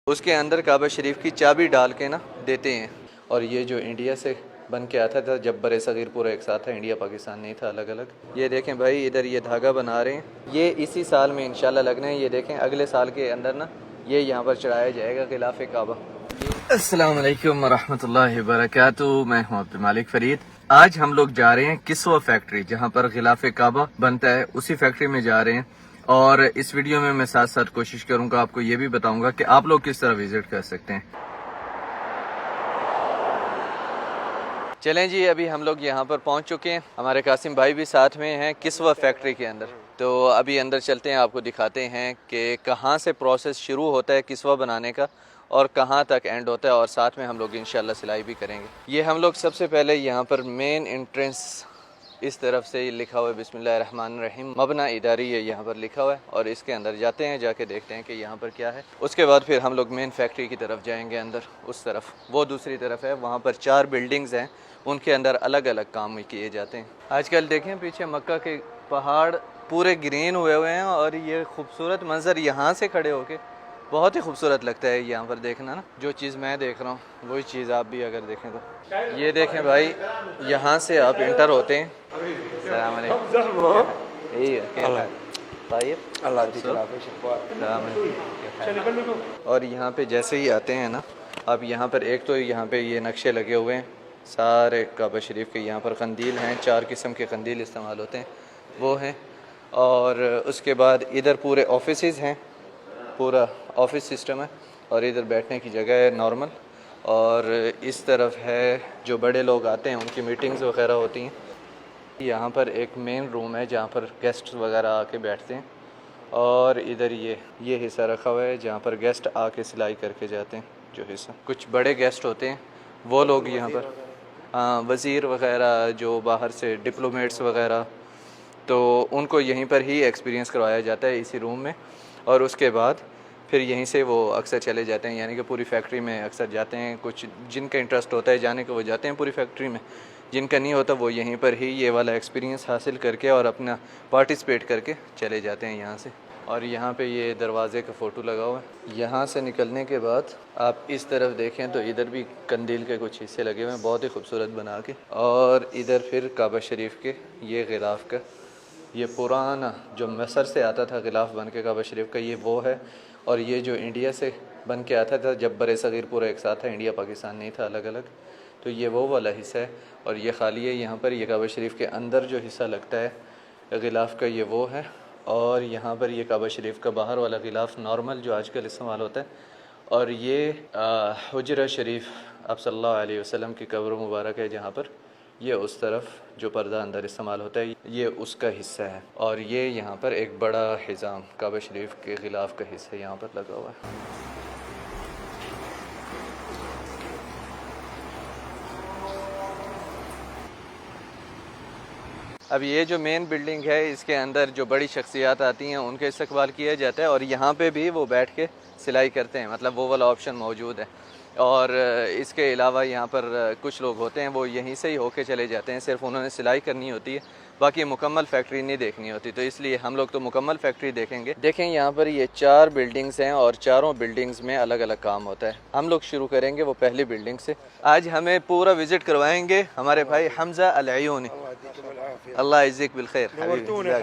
उसके अंदर काबा शरीफ की चाबी डाल के ना देते हैं। और ये जो इंडिया से बन के आता था जब बड़े सगीर पूरा एक साथ था, इंडिया पाकिस्तान नहीं था, अलग अलग। ये देखें भाई, इधर ये धागा बना रहे हैं, ये इसी साल में इंशाल्लाह लगना है। ये देखें अगले साल के अंदर ना ये यहाँ पर चढ़ाया जाएगा खिलाफ काबा। अस्सलाम वालेकुम रहमतुल्लाहि व बरकातुहू। मैं हूँ अब्दुल मालिक फरीद। आज हम लोग जा रहे हैं किस्वा फैक्ट्री, जहाँ पर खिलाफ काबा बनता है, उसी फैक्ट्री में जा रहे हैं। और इस वीडियो में मैं साथ साथ कोशिश करूंगा, आपको ये भी बताऊंगा कि आप लोग किस तरह विजिट कर सकते हैं। चलें जी, अभी हम लोग यहाँ पर पहुँच चुके हैं, हमारे कासिम भाई भी साथ में हैं किस्वा फैक्ट्री के अंदर। तो अभी अंदर चलते हैं, आपको दिखाते हैं कि कहाँ से प्रोसेस शुरू होता है किस्वा बनाने का और कहाँ तक एंड होता है, और साथ में हम लोग इंशाल्लाह सिलाई भी करेंगे। ये हम लोग सबसे पहले यहाँ पर मेन एंट्रेंस इस तरफ से लिखा हुआ है बिस्मिल्लाहिर्रहमानिर्रहीम, मबना इदारी है यहाँ पर लिखा हुआ है, और इसके अंदर जाते हैं, जाके देखते हैं कि यहाँ पर क्या है। उसके बाद फिर हम लोग मेन फैक्ट्री की तरफ जाएंगे, अंदर उस तरफ, वो दूसरी तरफ है, वहाँ पर 4 बिल्डिंग्स हैं, उनके अंदर अलग अलग काम किए जाते हैं। आजकल देखें पीछे मक्का के पहाड़ पूरे ग्रीन हुए हुए हैं, और ये खूबसूरत मंजर यहाँ से खड़े होके बहुत ही खूबसूरत लगता है यहाँ पर देखना ना। जो चीज़ मैं देख रहा हूँ वही चीज़ आप भी अगर देखें तो ये देखें भाई, यहाँ से आप इंटर होते हैं। सलाम और यहाँ पे जैसे ही आते हैं ना आप, यहाँ पर एक तो यहाँ पे ये नक्शे लगे हुए हैं सारे काबा शरीफ के। यहाँ पर कंदील हैं, 4 किस्म के कंदील इस्तेमाल होते हैं, वो हैं। और उसके बाद इधर पूरे ऑफिसेज हैं, पूरा ऑफिस सिस्टम है, और इधर बैठने की जगह है नॉर्मल। और इस तरफ है जो बड़े लोग आते हैं उनकी मीटिंग्स वगैरह होती हैं। यहाँ पर एक मेन रूम है जहाँ पर गेस्ट वगैरह आके बैठते हैं, और इधर ये हिस्सा रखा हुआ है जहाँ पर गेस्ट आके सिलाई करके जाते हैं। जो हिस्सा कुछ बड़े गेस्ट होते हैं वो लोग यहाँ पर, वज़ीर वगैरह जो बाहर से डिप्लोमेट्स वगैरह, तो उनको यहीं पर ही एक्सपीरियंस करवाया जाता है इसी रूम में। और उसके बाद फिर यहीं से वो अक्सर चले जाते हैं, यानी कि पूरी फैक्ट्री में अक्सर जाते हैं। कुछ जिनका इंटरेस्ट होता है जाने को वो जाते हैं पूरी फैक्ट्री में, जिनका नहीं होता वो यहीं पर ही ये वाला एक्सपीरियंस हासिल करके और अपना पार्टिसिपेट करके चले जाते हैं यहाँ से। और यहाँ पे ये दरवाज़े का फ़ोटो लगा हुआ है। यहाँ से निकलने के बाद आप इस तरफ देखें तो इधर भी कंदील के कुछ हिस्से लगे हुए हैं बहुत ही खूबसूरत बना के। और इधर फिर काबा शरीफ के ये गिलाफ का, ये पुराना जो मिस्र से आता था गिलाफ बन के काबा शरीफ का, ये वो है। और ये जो इंडिया से बन के आता था जब बड़े सगीर पूरा एक साथ था, इंडिया पाकिस्तान नहीं था, अलग अलग, तो ये वो वाला हिस्सा है। और ये खाली है यहाँ पर। ये काबा शरीफ के अंदर जो हिस्सा लगता है गिलाफ का, ये वो है। और यहाँ पर ये काबा शरीफ का बाहर वाला गिलाफ नॉर्मल जो आजकल इस्तेमाल होता है। और ये हुजरा शरीफ आप सल्लल्लाहु अलैहि वसल्लम की कब्र मुबारक है जहाँ पर, ये उस तरफ जो पर्दा अंदर इस्तेमाल होता है ये उसका हिस्सा है। और ये यहाँ पर एक बड़ा हिजाम काबा शरीफ के गिलाफ का हिस्सा यहाँ पर लगा हुआ है। अब ये जो मेन बिल्डिंग है इसके अंदर जो बड़ी शख्सियात आती हैं उनका इस्तकबाल किया जाता है, और यहाँ पे भी वो बैठ के सिलाई करते हैं, मतलब वो वाला ऑप्शन मौजूद है। और इसके अलावा यहाँ पर कुछ लोग होते हैं वो यहीं से ही होके चले जाते हैं, सिर्फ उन्होंने सिलाई करनी होती है, बाकी मुकम्मल फैक्ट्री नहीं देखनी होती। तो इसलिए हम लोग तो मुकम्मल फैक्ट्री देखेंगे। देखें यहाँ पर ये 4 बिल्डिंग्स हैं और चारों बिल्डिंग्स में अलग अलग काम होता है। हम लोग शुरू करेंगे वो पहली बिल्डिंग से। आज हमें पूरा विजिट करवाएंगे हमारे भाई हमजा अल-अयूनी, अल्लाह इज़्ज़िक बिल खैर।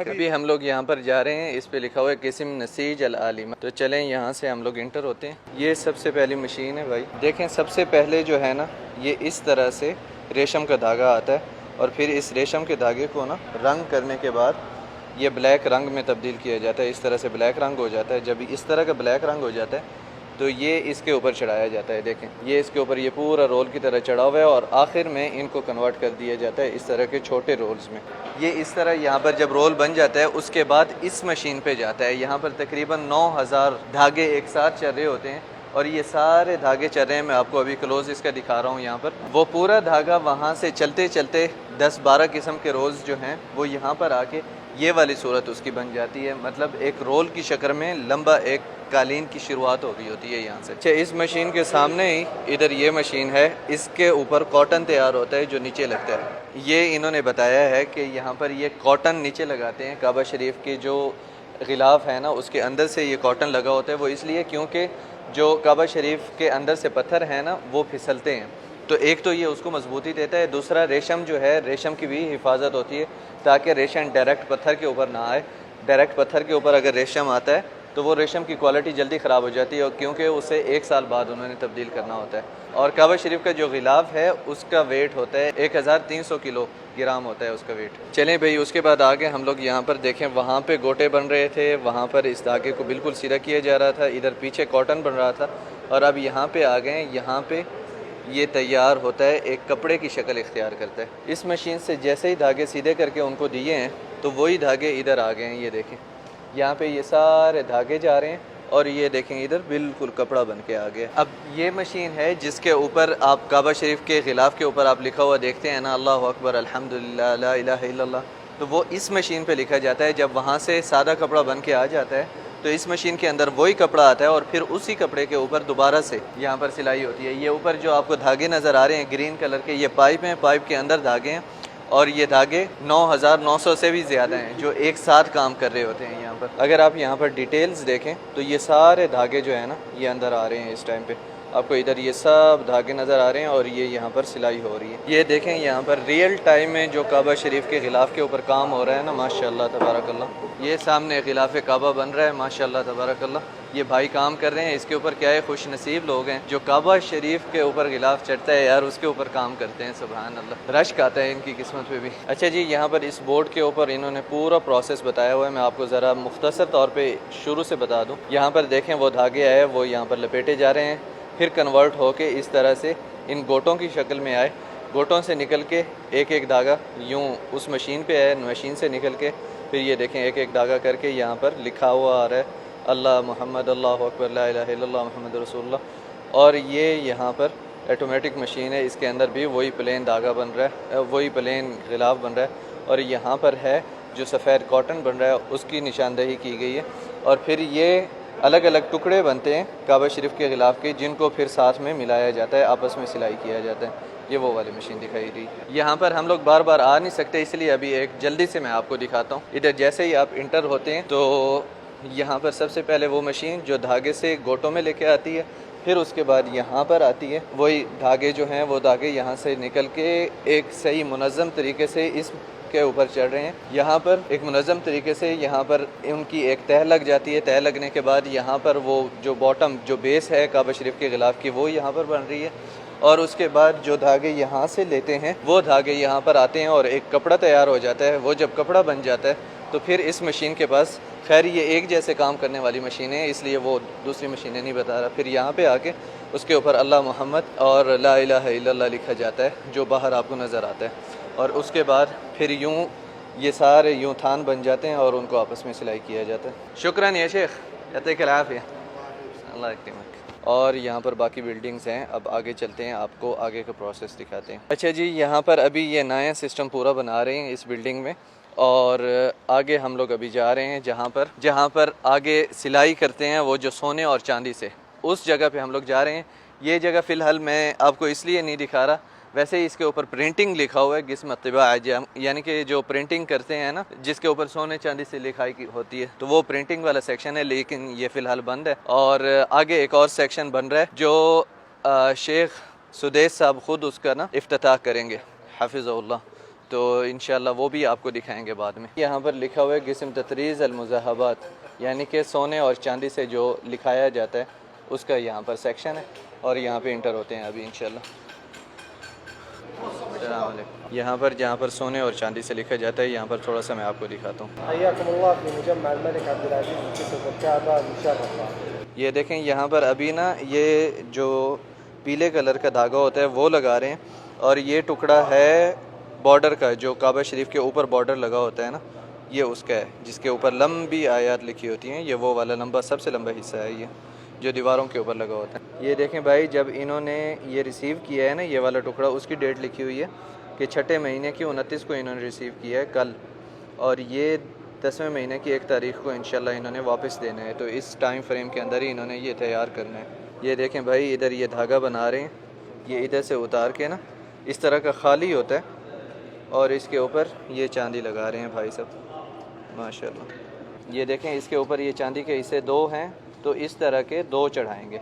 अभी हम लोग यहाँ पर जा रहे हैं, इस पे लिखा हुआ है किस्म नसीज अल आलिमा। तो चलें यहाँ से हम लोग इंटर होते हैं। ये सबसे पहली मशीन है भाई। देखें सबसे पहले जो है ना, ये इस तरह से रेशम का धागा आता है, और फिर इस रेशम के धागे को ना रंग करने के बाद ये ब्लैक रंग में तब्दील किया जाता है। इस तरह से ब्लैक रंग हो जाता है। जब इस तरह का ब्लैक रंग हो जाता है तो ये इसके ऊपर चढ़ाया जाता है। देखें ये इसके ऊपर ये पूरा रोल की तरह चढ़ा हुआ है, और आखिर में इनको कन्वर्ट कर दिया जाता है इस तरह के छोटे रोल्स में। ये इस तरह यहाँ पर जब रोल बन जाता है उसके बाद इस मशीन पे जाता है। यहाँ पर तकरीबन 9000 धागे एक साथ चल रहे होते हैं, और ये सारे धागे चल रहे हैं। मैं आपको अभी क्लोज इसका दिखा रहा हूँ। यहाँ पर वो पूरा धागा वहाँ से चलते चलते 10-12 किस्म के रोल्स जो हैं वो यहाँ पर आके ये वाली सूरत उसकी बन जाती है, मतलब एक रोल की शक्ल में लंबा एक कालीन की शुरुआत हो गई होती है यहाँ से। अच्छा, इस मशीन के सामने ही इधर ये मशीन है, इसके ऊपर कॉटन तैयार होता है जो नीचे लगता है। ये इन्होंने बताया है कि यहाँ पर ये कॉटन नीचे लगाते हैं। काबा शरीफ की जो गिलाफ है ना उसके अंदर से ये कॉटन लगा होता है, वो इसलिए क्योंकि जो काबा शरीफ के अंदर से पत्थर हैं ना वो फिसलते हैं, तो एक तो ये उसको मजबूती देता है, दूसरा रेशम जो है रेशम की भी हिफाजत होती है ताकि रेशम डायरेक्ट पत्थर के ऊपर ना आए। डायरेक्ट पत्थर के ऊपर अगर रेशम आता है तो वो रेशम की क्वालिटी जल्दी ख़राब हो जाती है, और क्योंकि उसे 1 साल बाद उन्होंने तब्दील करना होता है। और काबा शरीफ का जो गिलाफ है उसका वेट होता है 1300 किलोग्राम होता है उसका वेट। चलें भाई, उसके बाद आगे हम लोग यहाँ पर देखें, वहाँ पे गोटे बन रहे थे, वहाँ पर इस धागे को बिल्कुल सीधा किया जा रहा था, इधर पीछे कॉटन बन रहा था, और अब यहाँ पे आ गए। यहाँ पे ये तैयार होता है, एक कपड़े की शक्ल इख्तियार करता है। इस मशीन से जैसे ही धागे सीधे करके उनको दिए हैं तो वही धागे इधर आ गए हैं। ये देखें, यहाँ पे ये सारे धागे जा रहे हैं, और ये देखें इधर बिल्कुल कपड़ा बन के आ गया। अब ये मशीन है जिसके ऊपर आप काबा शरीफ के गिलाफ के ऊपर आप लिखा हुआ देखते हैं ना, अल्लाहु अकबर अल्हम्दुलिल्लाह ला इलाहा इल्लल्लाह, तो वो इस मशीन पे लिखा जाता है। जब वहाँ से सादा कपड़ा बन के आ जाता है तो इस मशीन के अंदर वही कपड़ा आता है, और फिर उसी कपड़े के ऊपर दोबारा से यहाँ पर सिलाई होती है। ये ऊपर जो आपको धागे नज़र आ रहे हैं ग्रीन कलर के, ये पाइप हैं, पाइप के अंदर धागे हैं, और ये धागे 9900 से भी ज़्यादा हैं जो एक साथ काम कर रहे होते हैं यहाँ पर। अगर आप यहाँ पर डिटेल्स देखें तो ये सारे धागे जो है ना ये अंदर आ रहे हैं। इस टाइम पे आपको इधर ये सब धागे नज़र आ रहे हैं, और ये यहाँ पर सिलाई हो रही है। ये देखें यहाँ पर रियल टाइम में जो काबा शरीफ के गिलाफ के ऊपर काम हो रहा है ना, माशाल्लाह तबारकल्लाह। ये सामने गिलाफ काबा बन रहा है, माशाल्लाह तबारकल्लाह। ये भाई काम कर रहे हैं, इसके ऊपर क्या है, खुश नसीब लोग हैं जो काबा शरीफ के ऊपर गिलाफ चढ़ता है यार, उसके ऊपर काम करते हैं। सुभान अल्लाह, रश्क आता है इनकी किस्मत पे भी। अच्छा जी, यहाँ पर इस बोर्ड के ऊपर इन्होंने पूरा प्रोसेस बताया हुआ है, मैं आपको ज़रा मुख्तसर तौर पर शुरू से बता दूँ। यहाँ पर देखें वो धागे आए, वो यहाँ पर लपेटे जा रहे हैं, फिर कन्वर्ट होके इस तरह से इन गोटों की शक्ल में आए, गोटों से निकल के एक एक धागा यूँ उस मशीन पे आए, मशीन से निकल के फिर ये देखें एक एक धागा करके यहाँ पर लिखा हुआ आ रहा है अल्लाह मोहम्मद अल्लाहु अकबर ला इलाहा इल्लल्लाह मोहम्मद रसूलुल्लाह। और ये यहाँ पर ऑटोमेटिक मशीन है, इसके अंदर भी वही प्लेन धागा बन रहा है, वही प्लेन गिलाफ बन रहा है, और यहाँ पर है जो सफ़ेद कॉटन बन रहा है उसकी निशानदेही की गई है। और फिर ये अलग अलग टुकड़े बनते हैं काबा शरीफ के गिलाफ के, जिनको फिर साथ में मिलाया जाता है, आपस में सिलाई किया जाता है। ये वो वाली मशीन दिखाई दी। यहाँ पर हम लोग बार बार आ नहीं सकते, इसलिए अभी एक जल्दी से मैं आपको दिखाता हूँ। इधर जैसे ही आप इंटर होते हैं तो यहाँ पर सबसे पहले वो मशीन जो धागे से गोटों में लेके आती है, फिर उसके बाद यहाँ पर आती है, वही धागे जो हैं वो धागे यहाँ से निकल के एक सही मुनज़्ज़म तरीके से इस के ऊपर चढ़ रहे हैं। यहाँ पर एक मुनज़्ज़म तरीके से यहाँ पर उनकी एक तह लग जाती है, तह लगने के बाद यहाँ पर वो जो बॉटम जो बेस है काबा शरीफ के गिलाफ की वो यहाँ पर बन रही है, और उसके बाद जो धागे यहाँ से लेते हैं वो धागे यहाँ पर आते हैं और एक कपड़ा तैयार हो जाता है। वो जब कपड़ा बन जाता है तो फिर इस मशीन के पास, खैर ये एक जैसे काम करने वाली मशीन है इसलिए वो दूसरी मशीनें नहीं बता रहा, फिर यहाँ पे आके उसके ऊपर अल्लाह मोहम्मद और ला इलाहा इल्लल्लाह लिखा जाता है जो बाहर आपको नज़र आता है। और उसके बाद फिर यूँ ये सारे यूँ थान बन जाते हैं और उनको आपस में सिलाई किया जाता है। शुक्रान या शेख, यत्तिकल-आफ़िया, अल्लाह यकीमक। और यहाँ पर बाकी बिल्डिंग्स हैं, अब आगे चलते हैं, आपको आगे का प्रोसेस दिखाते हैं। अच्छा जी, यहाँ पर अभी ये नया सिस्टम पूरा बना रहे हैं इस बिल्डिंग में, और आगे हम लोग अभी जा रहे हैं जहाँ पर आगे सिलाई करते हैं वो जो सोने और चांदी से, उस जगह पे हम लोग जा रहे हैं। ये जगह फ़िलहाल मैं आपको इसलिए नहीं दिखा रहा, वैसे ही इसके ऊपर प्रिंटिंग लिखा हुआ है गिस्म तिबा आजम, यानी कि जो प्रिंटिंग करते हैं ना जिसके ऊपर सोने चांदी से लिखाई होती है, तो वो प्रिंटिंग वाला सेक्शन है, लेकिन ये फ़िलहाल बंद है। और आगे एक और सेक्शन बन रहा है जो शेख सुदेश साहब ख़ुद उसका ना इफ्तिताह करेंगे हाफिज़हुल्लाह, तो इंशाल्लाह वो भी आपको दिखाएंगे बाद में। यहाँ पर लिखा हुआ है गिस्म ततरीज़ अल-मुज़ाहबात, यानी कि सोने और चांदी से जो लिखाया जाता है उसका यहाँ पर सेक्शन है, और यहाँ पे इंटर होते हैं अभी इंशाल्लाह। यहाँ पर जहाँ पर सोने और चांदी से लिखा जाता है, यहाँ पर थोड़ा सा मैं आपको दिखाता हूँ। ये देखें यहाँ पर अभी ना ये जो पीले कलर का धागा होता है वो लगा रहे हैं, और ये टुकड़ा है बॉर्डर का, जो काबा शरीफ के ऊपर बॉर्डर लगा होता है ना, ये उसका है जिसके ऊपर लंबी आयत लिखी होती हैं। ये वो वाला लंबा, सबसे लंबा हिस्सा है ये जो दीवारों के ऊपर लगा होता है। ये देखें भाई, जब इन्होंने ये रिसीव किया है ना ये वाला टुकड़ा, उसकी डेट लिखी हुई है कि 6ठे महीने की 29 को इन्होंने रिसीव किया है कल, और ये 10वें महीने की 1 तारीख को इंशाल्लाह इन्होंने वापस देना है। तो इस टाइम फ्रेम के अंदर ही इन्होंने ये तैयार करना है। ये देखें भाई, इधर ये धागा बना रहे हैं, ये इधर से उतार के ना इस तरह का खाली होता है, और इसके ऊपर ये चांदी लगा रहे हैं भाई साहब माशाल्लाह। ये देखें इसके ऊपर ये चांदी के हिस्से 2 हैं, तो इस तरह के 2 चढ़ाएंगे।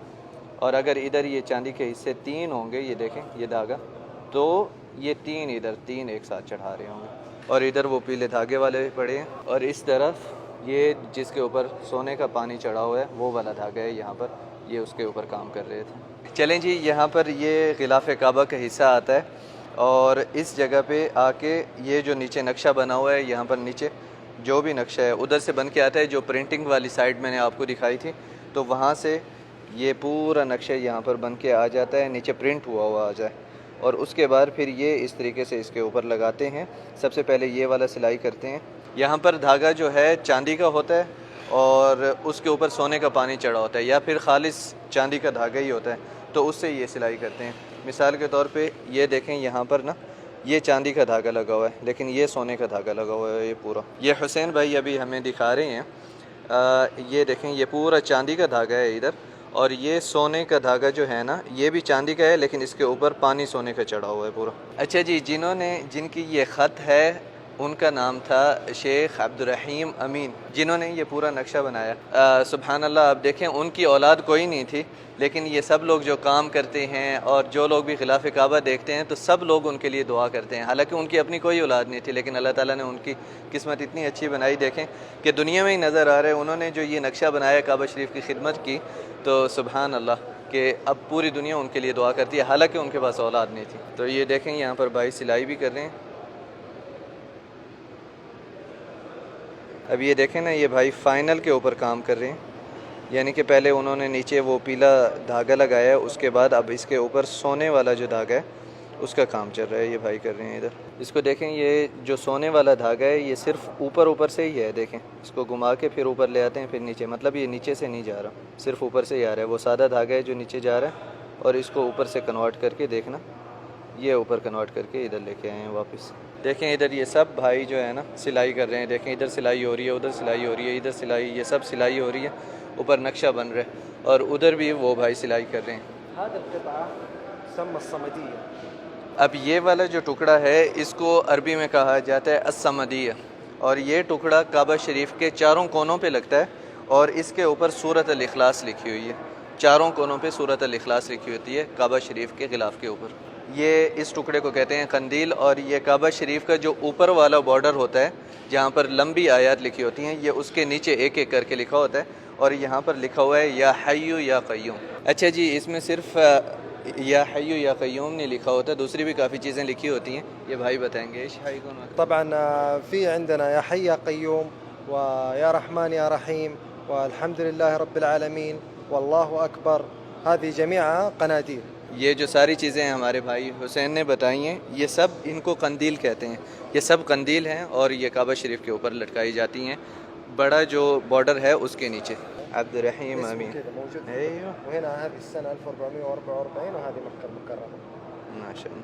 और अगर इधर ये चांदी के हिस्से 3 होंगे, ये देखें ये धागा, तो ये 3 इधर 3 एक साथ चढ़ा रहे होंगे। और इधर वो पीले धागे वाले पड़े हैं, और इस तरफ ये जिसके ऊपर सोने का पानी चढ़ा हुआ है वो वाला धागा है यहाँ पर, ये उसके ऊपर काम कर रहे थे। चलें जी, यहाँ पर ये गिलाफ काबा का हिस्सा आता है, और इस जगह पे आके ये जो नीचे नक्शा बना हुआ है, यहाँ पर नीचे जो भी नक्शा है उधर से बन के आता है। जो प्रिंटिंग वाली साइड मैंने आपको दिखाई थी, तो वहाँ से ये पूरा नक्शा यहाँ पर बन के आ जाता है, नीचे प्रिंट हुआ हुआ आ जाए, और उसके बाद फिर ये इस तरीके से इसके ऊपर लगाते हैं। सबसे पहले ये वाला सिलाई करते हैं। यहाँ पर धागा जो है चांदी का होता है, और उसके ऊपर सोने का पानी चढ़ा होता है, या फिर खालिस चांदी का धागा ही होता है, तो उससे ये सिलाई करते हैं। मिसाल के तौर पे ये देखें, यहाँ पर ना ये चांदी का धागा लगा हुआ है, लेकिन ये सोने का धागा लगा हुआ है। ये पूरा, ये हुसैन भाई अभी हमें दिखा रहे हैं, ये देखें ये पूरा चांदी का धागा है इधर, और ये सोने का धागा जो है ना, ये भी चांदी का है, लेकिन इसके ऊपर पानी सोने का चढ़ा हुआ है पूरा। अच्छा जी, जिनकी ये ख़त है उनका नाम था शेख अब्दुर्रहीम अमीन, जिन्होंने ये पूरा नक्शा बनाया। सुभान अल्लाह, अब देखें उनकी औलाद कोई नहीं थी, लेकिन ये सब लोग जो काम करते हैं और जो लोग भी खिलाफ काबा देखते हैं, तो सब लोग उनके लिए दुआ करते हैं। हालांकि उनकी अपनी कोई औलाद नहीं थी, लेकिन अल्लाह ताला ने उनकी किस्मत इतनी अच्छी बनाई, देखें कि दुनिया में ही नज़र आ रहा है। उन्होंने जो ये नक्शा बनाया, काबा शरीफ की खिदमत की, तो सुभान अल्लाह कि अब पूरी दुनिया उनके लिए दुआ करती है, हालांकि उनके पास औलाद नहीं थी। तो ये देखें यहाँ पर भाई सिलाई भी कर रहे हैं। अब ये देखें ना, ये भाई फाइनल के ऊपर काम कर रहे हैं, यानी कि पहले उन्होंने नीचे वो पीला धागा लगाया, उसके बाद अब इसके ऊपर सोने वाला जो धागा है उसका काम चल रहा है। ये भाई कर रहे हैं इधर। इसको देखें, ये जो सोने वाला धागा है ये सिर्फ ऊपर से ही है। देखें, इसको घुमा के फिर ऊपर ले आते हैं, फिर नीचे, मतलब ये नीचे से नहीं जा रहा, सिर्फ ऊपर से ही आ रहा है। वो सादा धागा है जो नीचे जा रहा है, और इसको ऊपर से कन्वर्ट करके, देखना ये ऊपर कन्वर्ट करके इधर लेके आए हैं वापस। देखें इधर ये सब भाई जो है ना सिलाई कर रहे हैं। देखें इधर सिलाई हो रही है, उधर सिलाई हो रही है, इधर सिलाई, ये सब सिलाई हो रही है, ऊपर नक्शा बन रहा है, और उधर भी वो भाई सिलाई कर रहे हैं। अब ये वाला जो टुकड़ा है इसको अरबी में कहा जाता है अस्समदिया, और ये टुकड़ा काबा शरीफ के चारों कोनों पे लगता है, और इसके ऊपर सूरत अल इखलास लिखी हुई है। चारों कोनों पे सूरत अल इखलास लिखी होती है काबा शरीफ के गिलाफ के ऊपर। ये इस टुकड़े को कहते हैं कंदील, और ये काबा शरीफ का जो ऊपर वाला बॉर्डर होता है जहाँ पर लंबी आयत लिखी होती हैं, ये उसके नीचे एक एक करके लिखा होता है, और यहाँ पर लिखा हुआ है या हय्यु या क़य्यूम। अच्छा जी, इसमें सिर्फ या हय्यु या क़य्यूम नहीं लिखा होता, दूसरी भी काफ़ी चीज़ें लिखी होती हैं। ये भाई बताएंगे। तबअन फ़ी अन्दना या हय्य या क़य्यूम व या रहमान या रहीम व अल्हम्दुलिल्लाह रब्बिल आलमीन वल्लाहु अकबर, हादी जमीआ क़नादील। ये जो सारी चीज़ें हमारे भाई हुसैन ने बताई हैं, ये सब इनको कंदील कहते हैं। ये सब कंदील हैं, और ये काबा शरीफ के ऊपर लटकाई जाती हैं, बड़ा जो बॉर्डर है उसके नीचे। अब्दुर्रहीम अमीन। माशाअल्लाह।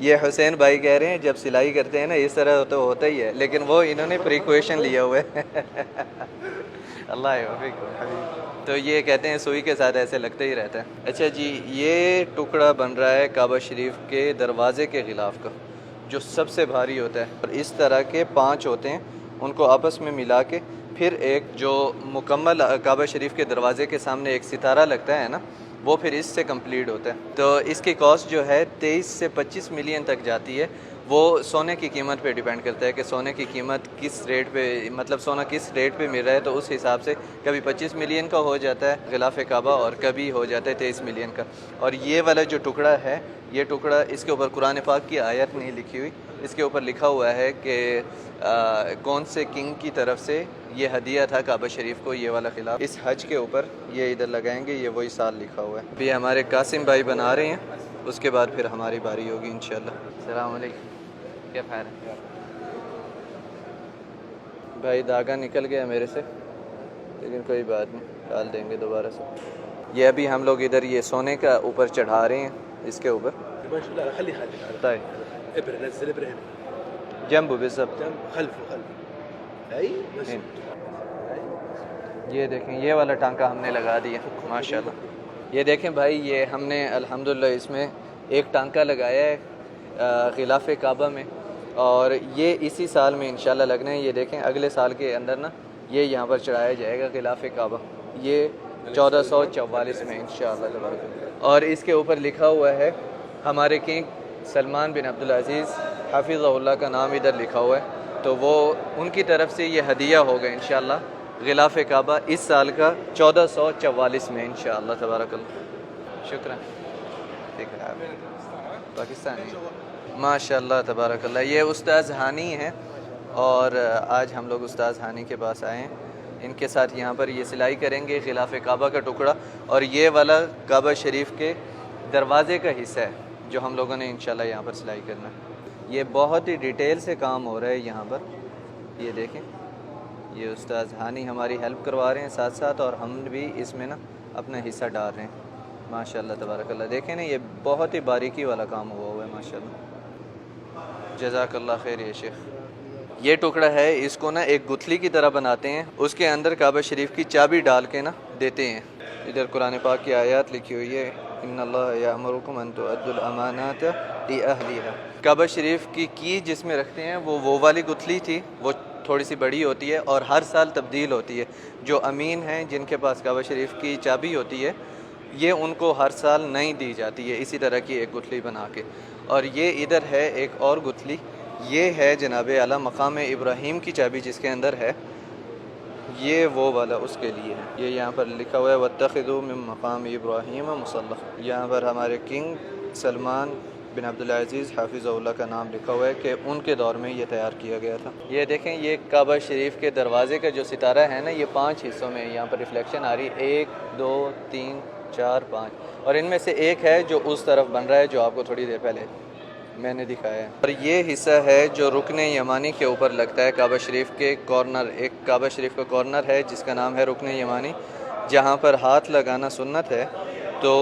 ये हुसैन भाई कह रहे हैं जब सिलाई करते हैं ना इस तरह तो होता ही है, लेकिन वो इन्होंने प्रिकॉशन लिया हुआ है। अल्लाह हफ़िज़। तो ये कहते हैं सुई के साथ ऐसे लगते ही रहता है। अच्छा जी, ये टुकड़ा बन रहा है काबा शरीफ के दरवाज़े के ख़िलाफ़ का, जो सबसे भारी होता है, और इस तरह के 5 होते हैं, उनको आपस में मिला के फिर एक जो मुकम्मल काबा शरीफ के दरवाज़े के सामने एक सितारा लगता है ना, वो फिर इससे कंप्लीट होता है। तो इसकी कॉस्ट जो है 23 से 25 मिलियन तक जाती है। वो सोने की कीमत पे डिपेंड करता है कि सोने की कीमत किस रेट पे, मतलब सोना किस रेट पे मिल रहा है, तो उस हिसाब से कभी 25 मिलियन का हो जाता है गिलाफ काबा, और कभी हो जाता है 23 मिलियन का। और ये वाला जो टुकड़ा है, ये टुकड़ा, इसके ऊपर कुरान पाक की आयत नहीं लिखी हुई, इसके ऊपर लिखा हुआ है कि कौन से किंग की तरफ से ये हदिया था काबा शरीफ को, ये वाला खिलाफ। इस हज के ऊपर ये इधर लगाएंगे, ये वही साल लिखा हुआ है। अभी हमारे कासिम भाई बना रहे हैं, उसके बाद फिर हमारी बारी होगी इंशाल्लाह। अस्सलाम वालेकुम, क्या ख्याल है भाई? धागा निकल गया मेरे से, लेकिन कोई बात नहीं, डाल देंगे दोबारा से। ये अभी हम लोग इधर ये सोने का ऊपर चढ़ा रहे हैं, इसके ऊपर जंबू ये देखें, ये वाला टांका हमने लगा दिया माशाल्लाह। ये देखें भाई, ये हमने अल्हम्दुलिल्लाह इसमें एक टांका लगाया है गिलाफ़ काबा में, और ये इसी साल में इंशाल्लाह लगना है। ये देखें अगले साल के अंदर ना ये यहाँ पर चढ़ाया जाएगा गिलाफ़ काबा, ये 1444 में इंशाल्लाह तबारक। और इसके ऊपर लिखा हुआ है हमारे किंग सलमान बिन अब्दुल अज़ीज़ हफ़िज़हुल्लाह का नाम इधर लिखा हुआ है, तो वो उनकी तरफ से ये हदिया होगा इंशाल्लाह गिलाफ़ काबा इस साल का 1444 में इंशाल्लाह तबारकल्लाह। शुक्रान। ठीक है पाकिस्तानी माशाल्लाह तबारकल्लाह। ये उस्ताद हानी हैं और आज हम लोग उस्ताद हानी के पास आए हैं। इनके साथ यहाँ पर ये सिलाई करेंगे गिलाफ़ काबा का टुकड़ा, और ये वाला काबा शरीफ के दरवाज़े का हिस्सा है जो हम लोगों ने इंशाल्लाह यहाँ पर सिलाई करना है। ये बहुत ही डिटेल से काम हो रहा है यहाँ पर, ये देखें। ये उस्ताद हानी हमारी हेल्प करवा रहे हैं साथ साथ, और हम भी इसमें ना अपना हिस्सा डाल रहे हैं माशाल्लाह तबारकल्लाह। देखें ना ये बहुत ही बारीकी वाला काम हुआ है माशाल्लाह। जज़ाकल्लाह खैर। ये शेख ये टुकड़ा है, इसको ना एक गुथली की तरह बनाते हैं, उसके अंदर काबा शरीफ की चाबी डाल के ना देते हैं। इधर कुरान पाक की आयत लिखी हुई है, इन्नल्लाह यअमुरुकुम अन तुअद्दुल अमानात ली अहलिहा। काबा शरीफ की जिसमें रखते हैं वो वाली गुथली थी, वो थोड़ी सी बड़ी होती है और हर साल तब्दील होती है। जो अमीन हैं जिनके पास काबा शरीफ की चाबी होती है, ये उनको हर साल नई दी जाती है इसी तरह की एक गुथली बना के। और ये इधर है एक और गुथली, ये है जनाब आला मकाम इब्राहीम की चाबी जिसके अंदर है, ये वो वाला उसके लिए है। ये यहाँ पर लिखा हुआ है वत्तखिज़ू मिन मकाम इब्राहीम मुसल्ला। यहाँ पर हमारे किंग सलमान बिन अब्दुल अज़ीज़ हफ़िज़हुल्लाह का नाम लिखा हुआ है कि उनके दौर में ये तैयार किया गया था। ये देखें, ये काबा शरीफ के दरवाज़े का जो सितारा है ना, ये 5 हिस्सों में यहाँ पर रिफ्लेक्शन आ रही है, 1 2 3 4 5, और इनमें से एक है जो उस तरफ बन रहा है जो आपको थोड़ी देर पहले मैंने दिखाया है। और ये हिस्सा है जो रुकन यमानी के ऊपर लगता है काबा शरीफ के कॉर्नर। एक काबा शरीफ का कॉर्नर है जिसका नाम है रुकन यमानी, जहाँ पर हाथ लगाना सुन्नत है, तो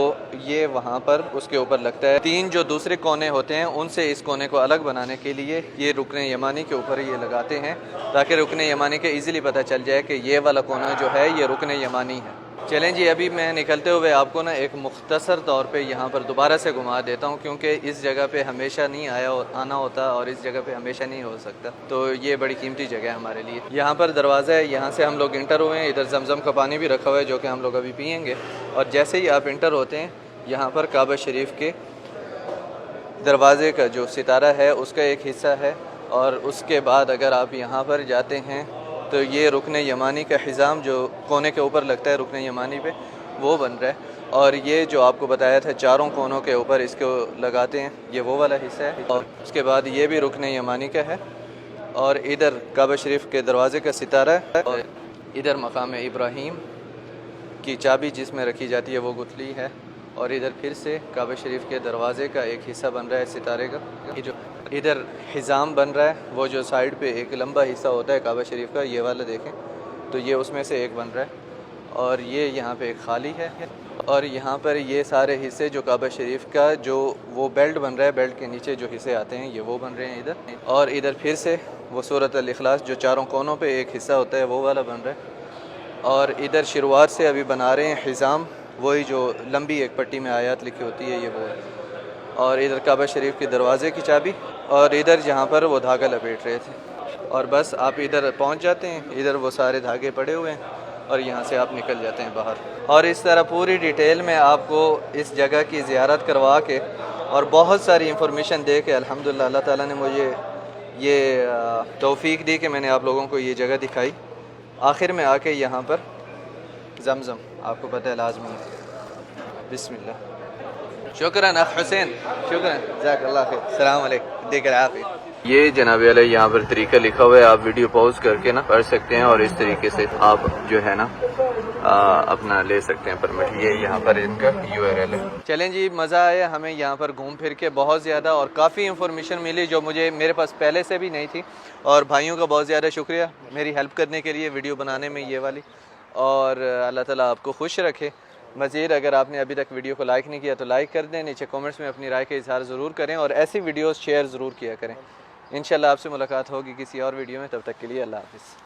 ये वहाँ पर उसके ऊपर लगता है। 3 जो दूसरे कोने होते हैं उनसे इस कोने को अलग बनाने के लिए ये रुकन यमानी के ऊपर ये लगाते हैं, ताकि रुकन यमानी के ईज़िली पता चल जाए कि ये वाला कोना जो है ये रुकन यमानी है। चलें जी, अभी मैं निकलते हुए आपको ना एक मुख्तसर तौर पे यहाँ पर दोबारा से घुमा देता हूँ, क्योंकि इस जगह पे हमेशा नहीं आना होता और इस जगह पे हमेशा नहीं हो सकता, तो ये बड़ी कीमती जगह है हमारे लिए। यहाँ पर दरवाज़ा है, यहाँ से हम लोग इंटर हुए हैं। इधर जमज़म का पानी भी रखा हुआ है जो कि हम लोग अभी पियेंगे। और जैसे ही आप इंटर होते हैं, यहाँ पर काबा शरीफ के दरवाज़े का जो सितारा है उसका एक हिस्सा है, और उसके बाद अगर आप यहाँ पर जाते हैं तो ये रुकन यमानी का हिज़ाम जो कोने के ऊपर लगता है रुकन यमानी पे, वो बन रहा है। और ये जो आपको बताया था 4 कोनों के ऊपर इसको लगाते हैं, ये वो वाला हिस्सा है। और उसके बाद ये भी रुकन यमानी का है, और इधर काबा शरीफ के दरवाज़े का सितारा है, और इधर मकाम इब्राहीम की चाबी जिसमें रखी जाती है वो गुथली है, और इधर फिर से काबा शरीफ के दरवाज़े का एक हिस्सा बन रहा है सितारे का। ये जो इधर हिज़ाम बन रहा है, वो जो साइड पे एक लंबा हिस्सा होता है काबा शरीफ का, ये वाला देखें, तो ये उसमें से एक बन रहा है। और ये यहाँ पे एक खाली है, और यहाँ पर ये सारे हिस्से जो काबा शरीफ का जो वो बेल्ट बन रहा है, बेल्ट के नीचे जो हिस्से आते हैं ये वो बन रहे हैं इधर। और इधर फिर से वो सूरत अल इखलास जो 4 कोनों पे एक हिस्सा होता है वो वाला बन रहा है। और इधर शुरुआत से अभी बना रहे हैं हिज़ाम, वही जो लंबी एक पट्टी में आयत लिखी होती है ये वो है। और इधर काबा शरीफ के दरवाज़े की चाबी, और इधर जहाँ पर वो धागा लपेट रहे थे। और बस आप इधर पहुँच जाते हैं, इधर वो सारे धागे पड़े हुए हैं, और यहाँ से आप निकल जाते हैं बाहर। और इस तरह पूरी डिटेल में आपको इस जगह की ज़ियारत करवा के और बहुत सारी इंफॉर्मेशन दे के अल्हम्दुलिल्लाह अल्लाह ताला ने मुझे ये तौफीक दी कि मैंने आप लोगों को ये जगह दिखाई। आखिर में आके यहाँ पर जमज़म आपको पता है लाजमी है। बिस्मिल्लाह। शुक्रन अख हुसैन, शुक्रन, जज़ाकल्लाह खैर, अस्सलाम वालेकुम, देकर आफियत। ये जनाब वाला यहाँ पर तरीका लिखा हुआ है, आप वीडियो पॉज करके ना पढ़ सकते हैं, और इस तरीके से आप जो है ना अपना ले सकते हैं परमिट। ये यहाँ पर इनका URL है। चलें जी, मज़ा आया हमें यहाँ पर घूम फिर के बहुत ज़्यादा, और काफ़ी इन्फॉर्मेशन मिली जो मेरे पास पहले से भी नहीं थी। और भाइयों का बहुत ज़्यादा शुक्रिया मेरी हेल्प करने के लिए वीडियो बनाने में ये वाली, और अल्लाह ताला आपको खुश रखे। मज़ीद अगर आपने अभी तक वीडियो को लाइक नहीं किया तो लाइक कर दें, नीचे कमेंट्स में अपनी राय का इज़हार ज़रूर करें, और ऐसी वीडियोस शेयर ज़रूर किया करें। इंशाल्लाह आपसे मुलाकात होगी किसी और वीडियो में, तब तक के लिए अल्लाह हाफ़िज़।